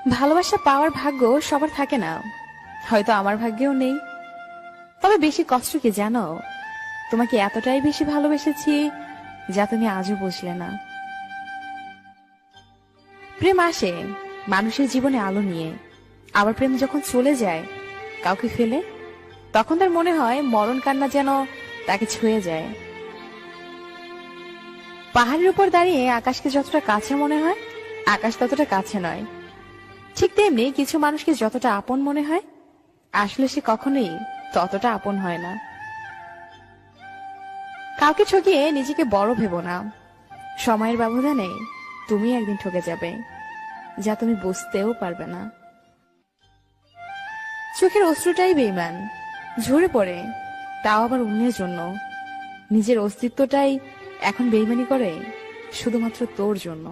ভালোবাসা পাওয়ার ভাগ্য সবার থাকে না, হয়তো আমার ভাগ্যেও নেই। তবে বেশি কষ্ট কি জানো, তোমাকে এতটাই বেশি ভালোবেসেছি যা তুমি আজও বুঝলে না। প্রেম আসে মানুষের জীবনে আলো নিয়ে, আবার প্রেম যখন চলে যায় কাউকে ফেলে, তখন তার মনে হয় মরণ কান্না যেন তাকে ছুঁয়ে যায়। পাহাড়ের উপর দাঁড়িয়ে আকাশকে যতটা কাছে মনে হয়, আকাশ ততটা কাছে নয়। ঠিক তেমনি কিছু মানুষকে যতটা আপন মনে হয়, আসলে সে কখনোই ততটা আপন হয় না। কাউকে ঠকিয়ে নিজেকে বড় ভেবো না, সময়ের ব্যবধানে তুমি একদিন ঠকে যাবে, যা তুমি বুঝতেও পারবে না। চোখের অশ্রুটাই বেঈমান, ঝরে পড়ে, তাও আবার অন্যের জন্য। নিজের অস্তিত্বটাই এখন বেঈমানি করে শুধুমাত্র তোর জন্য।